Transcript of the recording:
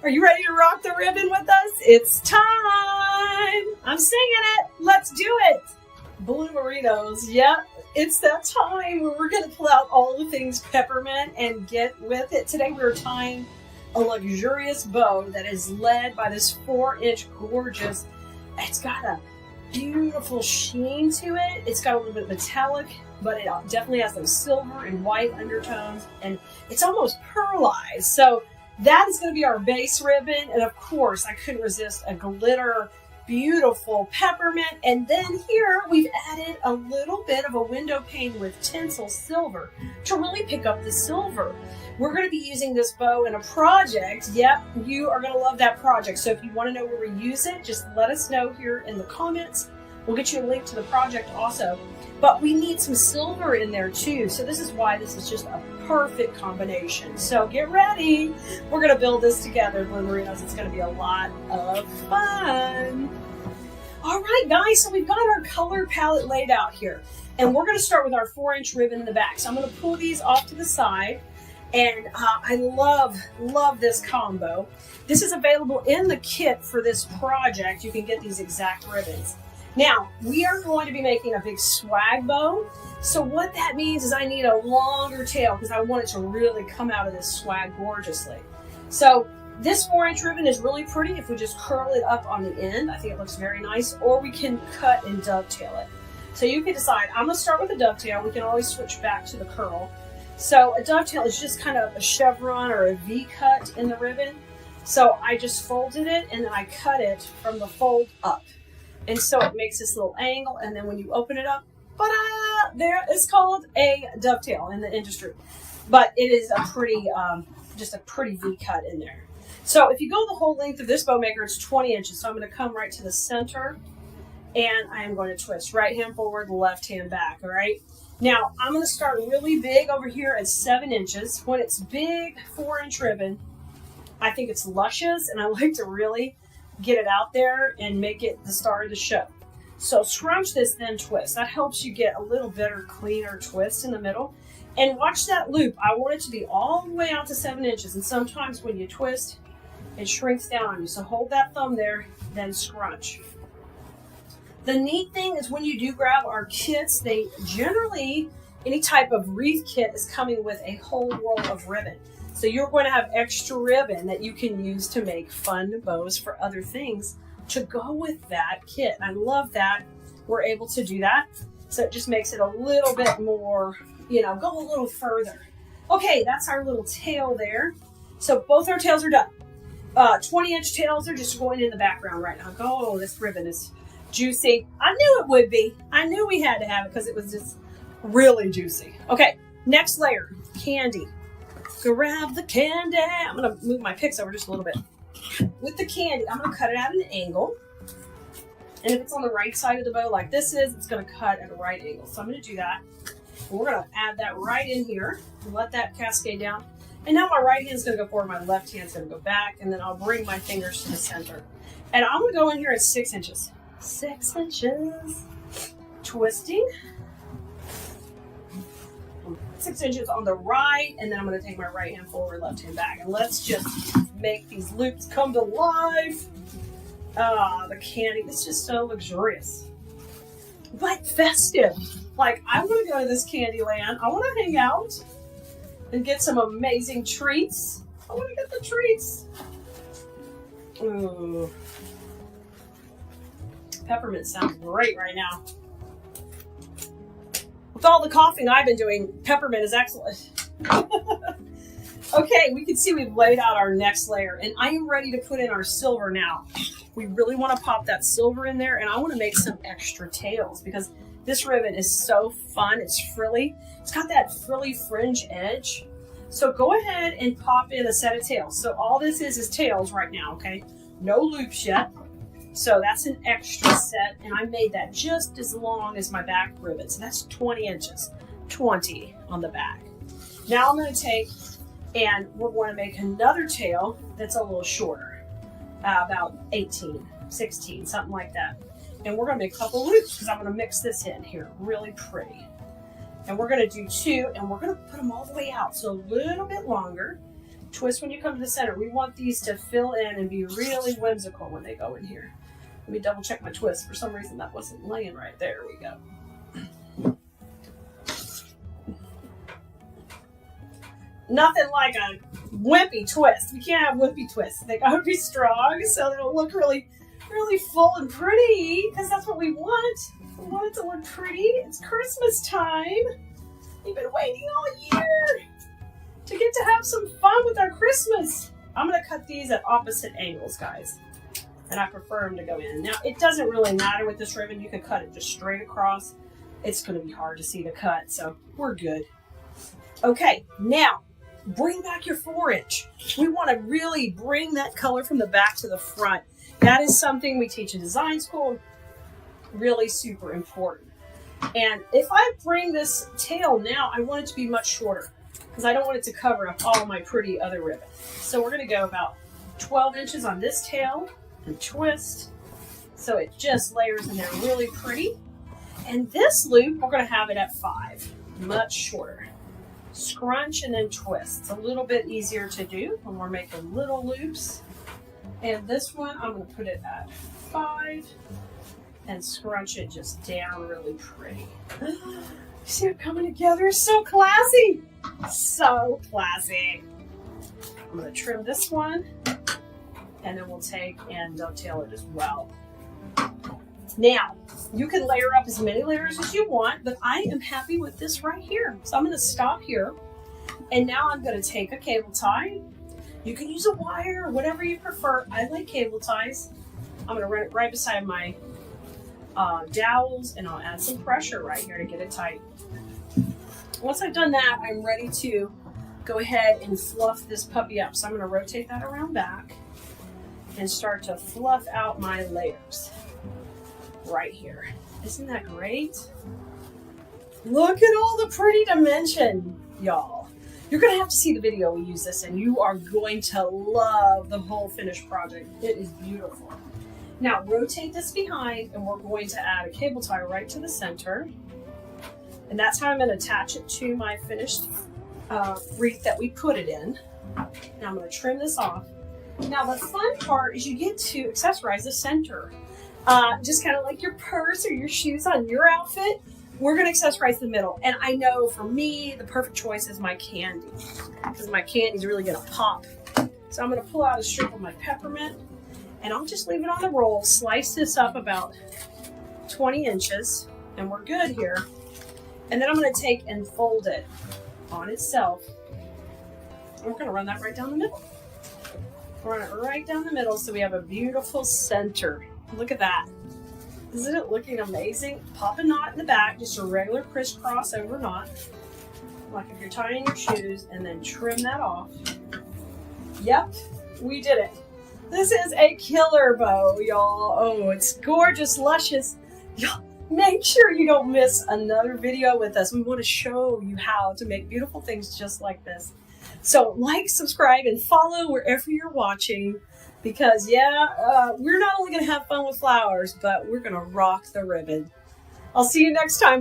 Are you ready to rock the ribbon with us? It's time. I'm singing it. Let's do it. Blue Burritos. Yep. It's that time where we're going to pull out all the things peppermint and get with it. Today we're tying a luxurious bow that is led by this 4-inch gorgeous. It's got a beautiful sheen to it. It's got a little bit metallic, but it definitely has those silver and white undertones, and it's almost pearlized. So that is going to be our base ribbon. And of course, I couldn't resist a glitter, beautiful peppermint. And then here we've added a little bit of a window pane with tinsel silver to really pick up the silver. We're going to be using this bow in a project. Yep, you are going to love that project. So if you want to know where we use it, just let us know here in the comments. We'll get you a link to the project also. But we need some silver in there too. So this is why this is just a perfect combination. So get ready. We're going to build this together, Blue Burritos. It's going to be a lot of fun. All right, guys. So we've got our color palette laid out here. And we're going to start with our 4-inch ribbon in the back. So I'm going to pull these off to the side. And I love this combo. This is available in the kit for this project. You can get these exact ribbons. Now, we are going to be making a big swag bow. So what that means is I need a longer tail because I want it to really come out of this swag gorgeously. So this 4-inch ribbon is really pretty if we just curl it up on the end. I think it looks very nice. Or we can cut and dovetail it. So you can decide. I'm going to start with a dovetail. We can always switch back to the curl. So a dovetail is just kind of a chevron or a V cut in the ribbon. So I just folded it and then I cut it from the fold up. And so it makes this little angle, and then when you open it up, ta-da, there it's called a dovetail in the industry. But it is a pretty, just a pretty V cut in there. So if you go the whole length of this bow maker, it's 20 inches. So I'm going to come right to the center, and I am going to twist right hand forward, left hand back. All right. Now I'm going to start really big over here at 7 inches. When it's big 4-inch ribbon, I think it's luscious, and I like to really get it out there and make it the star of the show. So scrunch this, then twist. That helps you get a little better, cleaner twist in the middle. And watch that loop. I want it to be all the way out to 7 inches. And sometimes when you twist, it shrinks down on you. So hold that thumb there, then scrunch. The neat thing is when you do grab our kits, they generally, any type of wreath kit is coming with a whole roll of ribbon. So you're going to have extra ribbon that you can use to make fun bows for other things to go with that kit. I love that we're able to do that. So it just makes it a little bit more, you know, go a little further. Okay, that's our little tail there. So both our tails are done. 20-inch tails are just going in the background right now. Oh, this ribbon is juicy. I knew it would be. I knew we had to have it because it was just really juicy. Okay, next layer, candy. Grab the candy. I'm going to move my picks over just a little bit. With the candy, I'm going to cut it at an angle. And if it's on the right side of the bow like this is, it's going to cut at a right angle. So I'm going to do that. And we're going to add that right in here and let that cascade down. And now my right hand's going to go forward, my left hand's going to go back, and then I'll bring my fingers to the center. And I'm going to go in here at 6 inches. 6 inches. Twisting. 6 inches on the right, and then I'm going to take my right hand forward, left hand back. And let's just make these loops come to life. Ah, the candy. It's just so luxurious. But festive. Like, I want to go to this candy land. I want to hang out and get some amazing treats. I want to get the treats. Ooh. Peppermint sounds great right now. With all the coughing I've been doing, peppermint is excellent. Okay, we can see we've laid out our next layer, and I am ready to put in our silver now. We really want to pop that silver in there, and I want to make some extra tails because this ribbon is so fun. It's frilly. It's got that frilly fringe edge. So go ahead and pop in a set of tails. So all this is tails right now, okay? No loops yet. So that's an extra set, and I made that just as long as my back ribbon. So that's 20 inches, 20 on the back. Now I'm going to take, and we're going to make another tail that's a little shorter, about 18, 16, something like that. And we're going to make a couple loops because I'm going to mix this in here, really pretty. And we're going to do 2, and we're going to put them all the way out, so a little bit longer. Twist when you come to the center. We want these to fill in and be really whimsical when they go in here. Let me double check my twist. For some reason that wasn't laying right. There we go. Nothing like a wimpy twist. We can't have wimpy twists. They gotta be strong so they'll look really, really full and pretty, because that's what we want. We want it to look pretty. It's Christmas time. We've been waiting all year to get to have some fun with our Christmas. I'm gonna cut these at opposite angles, guys. And I prefer them to go in. Now, it doesn't really matter with this ribbon. You can cut it just straight across. It's gonna be hard to see the cut, so we're good. Okay, now, bring back your 4-inch. We want to really bring that color from the back to the front. That is something we teach in design school. Really super important. And if I bring this tail now, I want it to be much shorter because I don't want it to cover up all my pretty other ribbon. So we're going to go about 12 inches on this tail and twist so it just layers in there really pretty. And this loop, we're going to have it at 5, much shorter. Scrunch and then twist. It's a little bit easier to do when we're making little loops. And this one, I'm going to put it at 5 and scrunch it just down really pretty. You see it coming together? So classy. So classy. I'm going to trim this one and then we'll take and dovetail it as well. Now, you can layer up as many layers as you want, but I am happy with this right here. So I'm going to stop here. And now I'm going to take a cable tie. You can use a wire or whatever you prefer. I like cable ties. I'm going to run it right beside my dowels, and I'll add some pressure right here to get it tight. Once I've done that, I'm ready to go ahead and fluff this puppy up. So I'm going to rotate that around back and start to fluff out my layers. Right here. Isn't that great? Look at all the pretty dimension, y'all. You're going to have to see the video we use this, and you are going to love the whole finished project. It is beautiful. Now, rotate this behind, and we're going to add a cable tie right to the center. And that's how I'm going to attach it to my finished wreath that we put it in. Now, I'm going to trim this off. Now, the fun part is you get to accessorize the center. Just kind of like your purse or your shoes on your outfit, we're going to accessorize the middle. And I know for me, the perfect choice is my candy, because my candy is really going to pop. So I'm going to pull out a strip of my peppermint, and I'll just leave it on the roll, slice this up about 20 inches, and we're good here. And then I'm going to take and fold it on itself. And we're going to run that right down the middle. Run it right down the middle so we have a beautiful center. Look at that. Isn't it looking amazing? Pop a knot in the back, just a regular crisscross over knot, like if you're tying your shoes, and then trim that off. Yep, we did it. This is a killer bow, y'all. Oh, it's gorgeous, luscious. Y'all, make sure you don't miss another video with us. We want to show you how to make beautiful things just like this. So like, subscribe, and follow wherever you're watching. Because, we're not only going to have fun with flowers, but we're going to rock the ribbon. I'll see you next time.